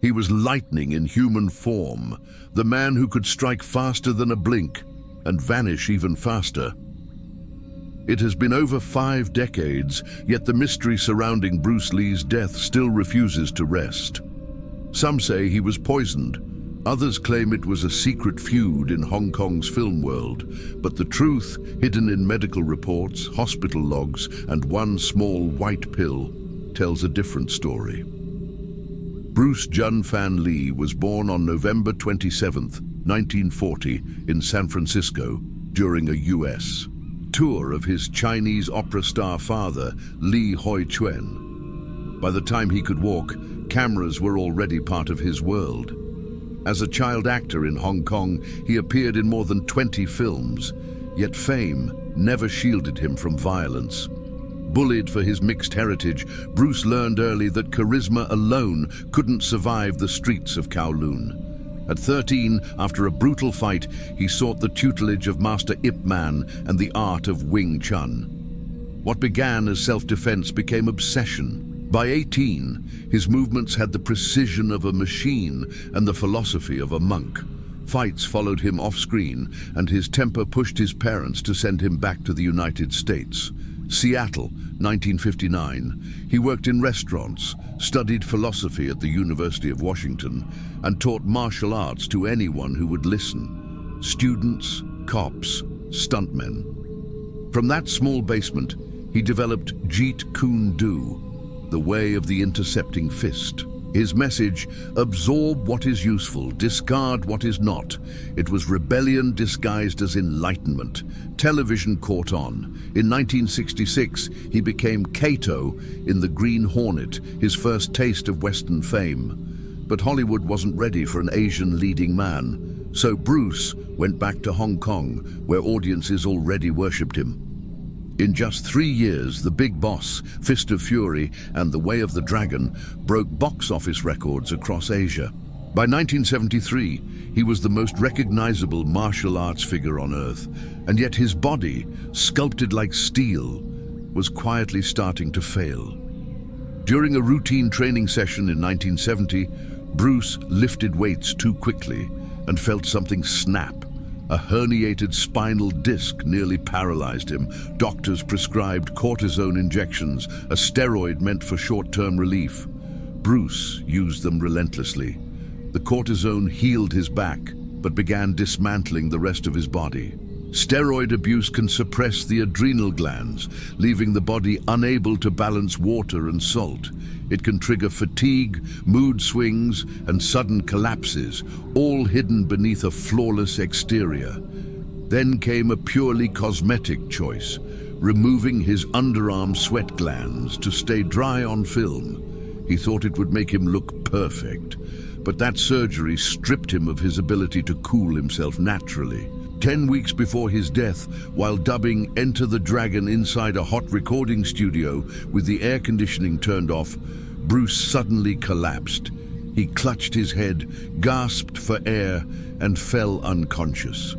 He was lightning in human form, the man who could strike faster than a blink and vanish even faster. It has been over 5 decades, yet the mystery surrounding Bruce Lee's death still refuses to rest. Some say he was poisoned. Others claim it was a secret feud in Hong Kong's film world. But the truth, hidden in medical reports, hospital logs, and one small white pill, tells a different story. Bruce Jun Fan Lee was born on November 27, 1940, in San Francisco during a U.S. tour of his Chinese opera star father, Li Hoi Chuen. By the time he could walk, cameras were already part of his world. As a child actor in Hong Kong, he appeared in more than 20 films, yet fame never shielded him from violence. Bullied for his mixed heritage, Bruce learned early that charisma alone couldn't survive the streets of Kowloon. At 13, after a brutal fight, he sought the tutelage of Master Ip Man and the art of Wing Chun. What began as self-defense became obsession. By 18, his movements had the precision of a machine and the philosophy of a monk. Fights followed him off-screen, and his temper pushed his parents to send him back to the United States. Seattle, 1959. He worked in restaurants, studied philosophy at the University of Washington, and taught martial arts to anyone who would listen. Students, cops, stuntmen. From that small basement, he developed Jeet Kune Do, the way of the intercepting fist. His message, absorb what is useful, discard what is not. It was rebellion disguised as enlightenment. Television caught on. In 1966, he became Kato in The Green Hornet, his first taste of Western fame. But Hollywood wasn't ready for an Asian leading man. So Bruce went back to Hong Kong, where audiences already worshipped him. In just 3 years, The Big Boss, Fist of Fury, and The Way of the Dragon broke box office records across Asia. By 1973, he was the most recognizable martial arts figure on Earth, and yet his body, sculpted like steel, was quietly starting to fail. During a routine training session in 1970, Bruce lifted weights too quickly and felt something snap. A herniated spinal disc nearly paralyzed him. Doctors prescribed cortisone injections, a steroid meant for short-term relief. Bruce used them relentlessly. The cortisone healed his back, but began dismantling the rest of his body. Steroid abuse can suppress the adrenal glands, leaving the body unable to balance water and salt. It can trigger fatigue, mood swings, and sudden collapses, all hidden beneath a flawless exterior. Then came a purely cosmetic choice, removing his underarm sweat glands to stay dry on film. He thought it would make him look perfect, but that surgery stripped him of his ability to cool himself naturally. 10 weeks before his death, while dubbing Enter the Dragon inside a hot recording studio with the air conditioning turned off, Bruce suddenly collapsed. He clutched his head, gasped for air, and fell unconscious.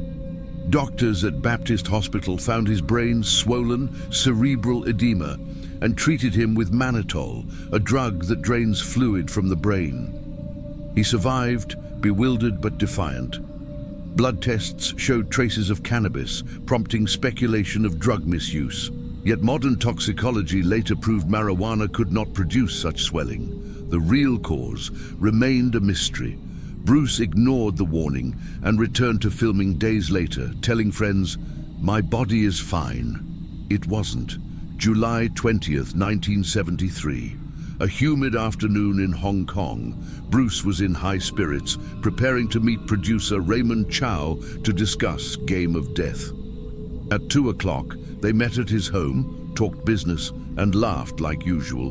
Doctors at Baptist Hospital found his brain swollen, cerebral edema, and treated him with mannitol, a drug that drains fluid from the brain. He survived, bewildered but defiant. Blood tests showed traces of cannabis, prompting speculation of drug misuse. Yet modern toxicology later proved marijuana could not produce such swelling. The real cause remained a mystery. Bruce ignored the warning and returned to filming days later, telling friends, "My body is fine." It wasn't. July 20th, 1973. A humid afternoon in Hong Kong, Bruce was in high spirits, preparing to meet producer Raymond Chow to discuss Game of Death. At 2 o'clock, they met at his home, talked business, and laughed like usual.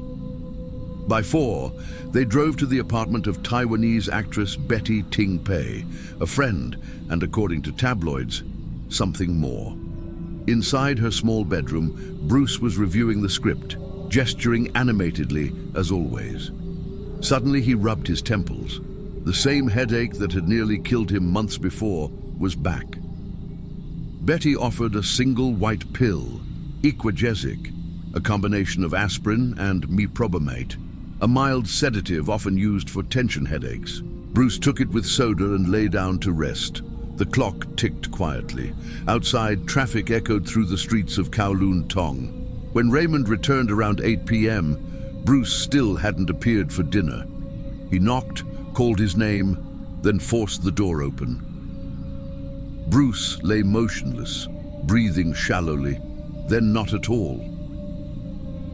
By 4, they drove to the apartment of Taiwanese actress Betty Ting Pei, a friend, and according to tabloids, something more. Inside her small bedroom, Bruce was reviewing the script, gesturing animatedly as always. Suddenly he rubbed his temples. The same headache that had nearly killed him months before was back. Betty offered a single white pill, Equagesic, a combination of aspirin and meprobamate, a mild sedative often used for tension headaches. Bruce took it with soda and lay down to rest. The clock ticked quietly. Outside, traffic echoed through the streets of Kowloon Tong. When Raymond returned around 8 p.m., Bruce still hadn't appeared for dinner. He knocked, called his name, then forced the door open. Bruce lay motionless, breathing shallowly, then not at all.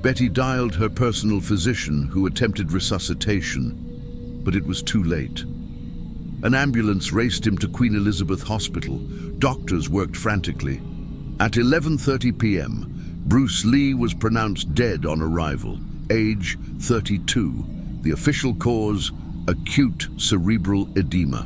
Betty dialed her personal physician, who attempted resuscitation, but it was too late. An ambulance raced him to Queen Elizabeth Hospital. Doctors worked frantically. At 11:30 p.m., Bruce Lee was pronounced dead on arrival, age 32. The official cause, acute cerebral edema.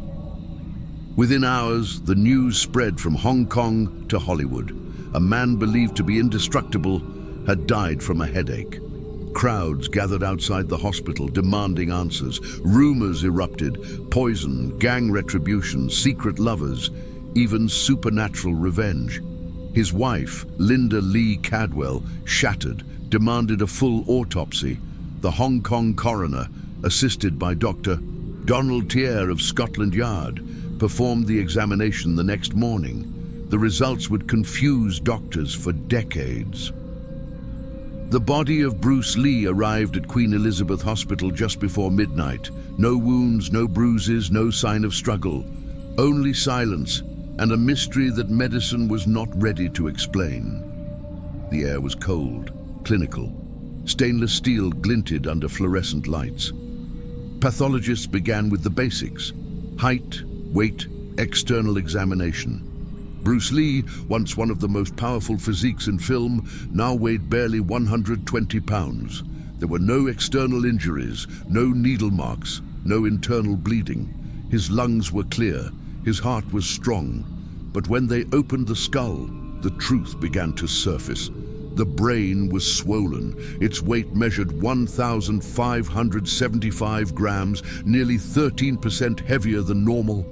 Within hours, the news spread from Hong Kong to Hollywood. A man believed to be indestructible had died from a headache. Crowds gathered outside the hospital demanding answers. Rumors erupted: poison, gang retribution, secret lovers, even supernatural revenge. His wife, Linda Lee Cadwell, shattered, demanded a full autopsy. The Hong Kong coroner, assisted by Dr. Donald Tier of Scotland Yard, performed the examination the next morning. The results would confuse doctors for decades. The body of Bruce Lee arrived at Queen Elizabeth Hospital just before midnight. No wounds, no bruises, no sign of struggle. Only silence and a mystery that medicine was not ready to explain. The air was cold, clinical. Stainless steel glinted under fluorescent lights. Pathologists began with the basics: height, weight, external examination. Bruce Lee, once one of the most powerful physiques in film, now weighed barely 120 pounds. There were no external injuries, no needle marks, no internal bleeding. His lungs were clear, his heart was strong. But when they opened the skull, the truth began to surface. The brain was swollen. Its weight measured 1,575 grams, nearly 13% heavier than normal.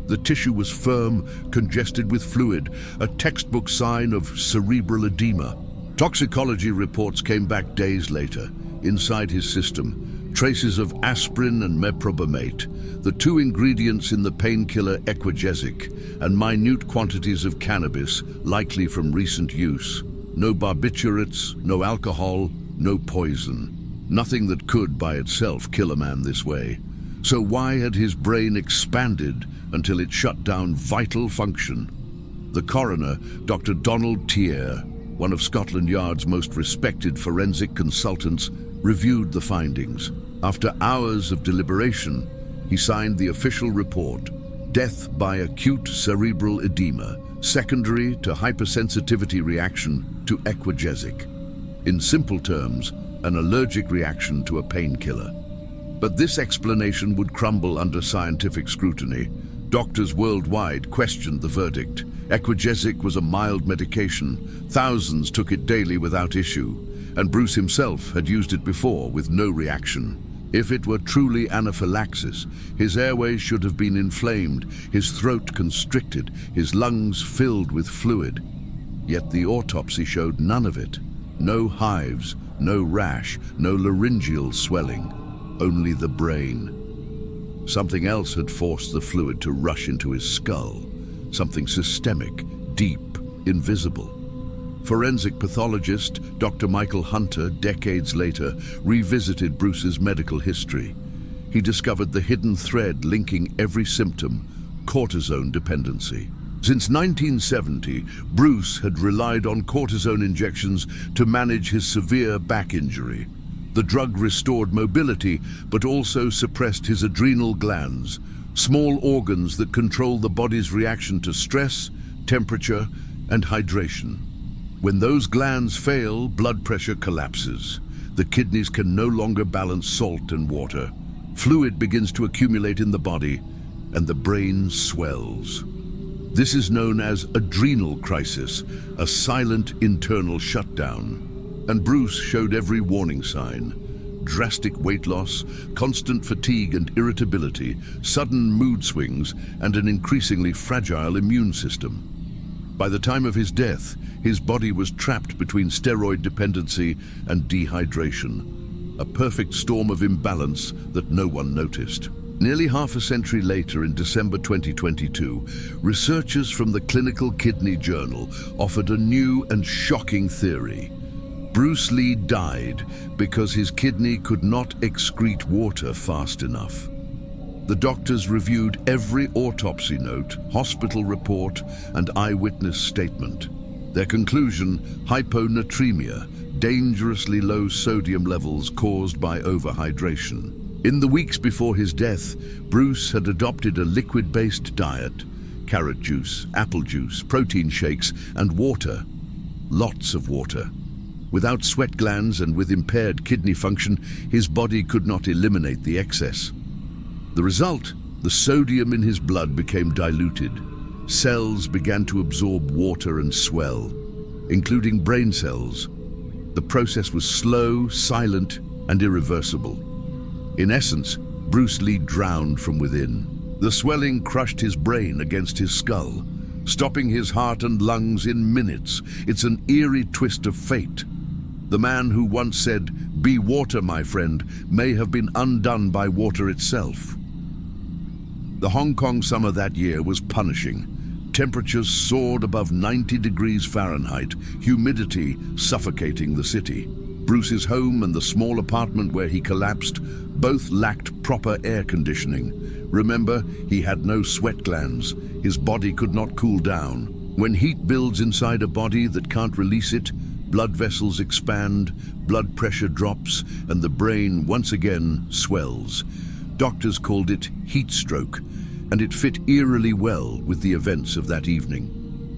The tissue was firm, congested with fluid, a textbook sign of cerebral edema. Toxicology reports came back days later. Inside his system, traces of aspirin and meprobamate, the two ingredients in the painkiller Equagesic, and minute quantities of cannabis, likely from recent use. No barbiturates, no alcohol, no poison. Nothing that could by itself kill a man this way. So why had his brain expanded until it shut down vital function? The coroner, Dr. Donald Tier, one of Scotland Yard's most respected forensic consultants, reviewed the findings. After hours of deliberation, he signed the official report: death by acute cerebral edema, secondary to hypersensitivity reaction to Equagesic. In simple terms, an allergic reaction to a painkiller. But this explanation would crumble under scientific scrutiny. Doctors worldwide questioned the verdict. Equagesic was a mild medication. Thousands took it daily without issue, and Bruce himself had used it before with no reaction. If it were truly anaphylaxis, his airways should have been inflamed, his throat constricted, his lungs filled with fluid. Yet the autopsy showed none of it. No hives, no rash, no laryngeal swelling, only the brain. Something else had forced the fluid to rush into his skull, something systemic, deep, invisible. Forensic pathologist Dr. Michael Hunter, decades later, revisited Bruce's medical history. He discovered the hidden thread linking every symptom: cortisone dependency. Since 1970, Bruce had relied on cortisone injections to manage his severe back injury. The drug restored mobility, but also suppressed his adrenal glands, small organs that control the body's reaction to stress, temperature, and hydration. When those glands fail, blood pressure collapses. The kidneys can no longer balance salt and water. Fluid begins to accumulate in the body, and the brain swells. This is known as adrenal crisis, a silent internal shutdown. And Bruce showed every warning sign: drastic weight loss, constant fatigue and irritability, sudden mood swings, and an increasingly fragile immune system. By the time of his death, his body was trapped between steroid dependency and dehydration. a perfect storm of imbalance that no one noticed. Nearly half a century later, in December 2022, researchers from the Clinical Kidney Journal offered a new and shocking theory. Bruce Lee died because his kidney could not excrete water fast enough. The doctors reviewed every autopsy note, hospital report, and eyewitness statement. Their conclusion: hyponatremia, dangerously low sodium levels caused by overhydration. In the weeks before his death, Bruce had adopted a liquid-based diet: carrot juice, apple juice, protein shakes, and water. Lots of water. Without sweat glands and with impaired kidney function, his body could not eliminate the excess. The result? The sodium in his blood became diluted. Cells began to absorb water and swell, including brain cells. The process was slow, silent, and irreversible. In essence, Bruce Lee drowned from within. The swelling crushed his brain against his skull, stopping his heart and lungs in minutes. It's an eerie twist of fate. The man who once said, "Be water, my friend," may have been undone by water itself. The Hong Kong summer that year was punishing. Temperatures soared above 90 degrees Fahrenheit, humidity suffocating the city. Bruce's home and the small apartment where he collapsed both lacked proper air conditioning. Remember, he had no sweat glands. His body could not cool down. When heat builds inside a body that can't release it, blood vessels expand, blood pressure drops, and the brain once again swells. Doctors called it heat stroke, and it fit eerily well with the events of that evening.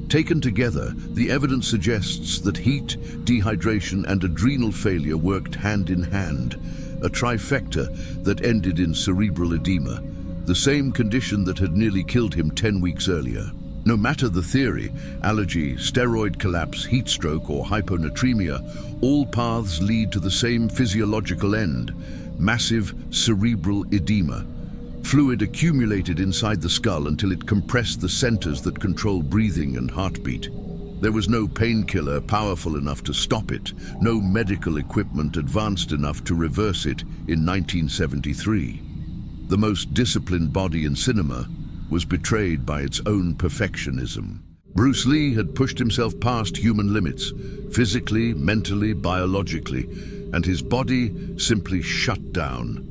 Taken together, the evidence suggests that heat, dehydration, and adrenal failure worked hand in hand, a trifecta that ended in cerebral edema, the same condition that had nearly killed him 10 weeks earlier. No matter the theory, allergy, steroid collapse, heat stroke, or hyponatremia, all paths lead to the same physiological end: massive cerebral edema. Fluid accumulated inside the skull until it compressed the centers that control breathing and heartbeat. There was no painkiller powerful enough to stop it, no medical equipment advanced enough to reverse it in 1973. The most disciplined body in cinema was betrayed by its own perfectionism. Bruce Lee had pushed himself past human limits, physically, mentally, biologically, and his body simply shut down.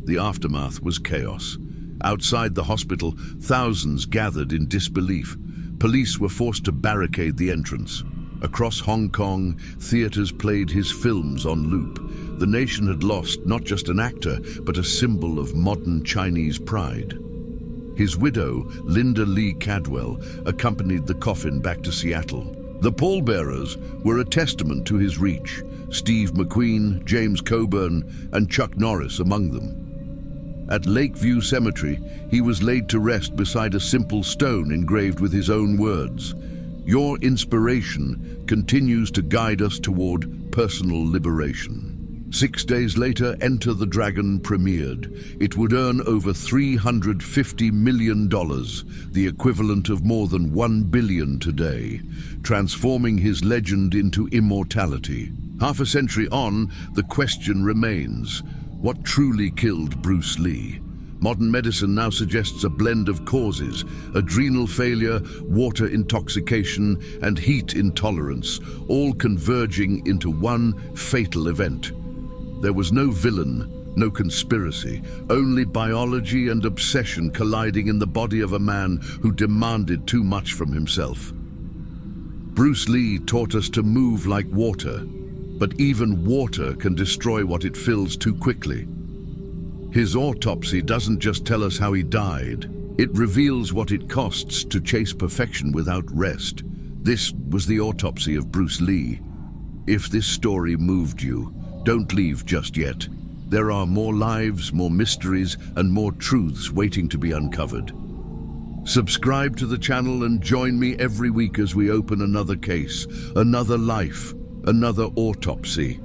The aftermath was chaos. Outside the hospital, thousands gathered in disbelief. Police were forced to barricade the entrance. Across Hong Kong, theaters played his films on loop. The nation had lost not just an actor, but a symbol of modern Chinese pride. His widow, Linda Lee Cadwell, accompanied the coffin back to Seattle. The pallbearers were a testament to his reach, Steve McQueen, James Coburn, and Chuck Norris among them. At Lakeview Cemetery, he was laid to rest beside a simple stone engraved with his own words: "Your inspiration continues to guide us toward personal liberation." 6 days later, Enter the Dragon premiered. It would earn over $350 million, the equivalent of more than $1 billion today, transforming his legend into immortality. Half a century on, the question remains: what truly killed Bruce Lee? Modern medicine now suggests a blend of causes: adrenal failure, water intoxication, and heat intolerance, all converging into one fatal event. There was no villain, no conspiracy, only biology and obsession colliding in the body of a man who demanded too much from himself. Bruce Lee taught us to move like water, but even water can destroy what it fills too quickly. His autopsy doesn't just tell us how he died, it reveals what it costs to chase perfection without rest. This was the autopsy of Bruce Lee. If this story moved you, don't leave just yet. There are more lives, more mysteries, and more truths waiting to be uncovered. Subscribe to the channel and join me every week as we open another case, another life, another autopsy.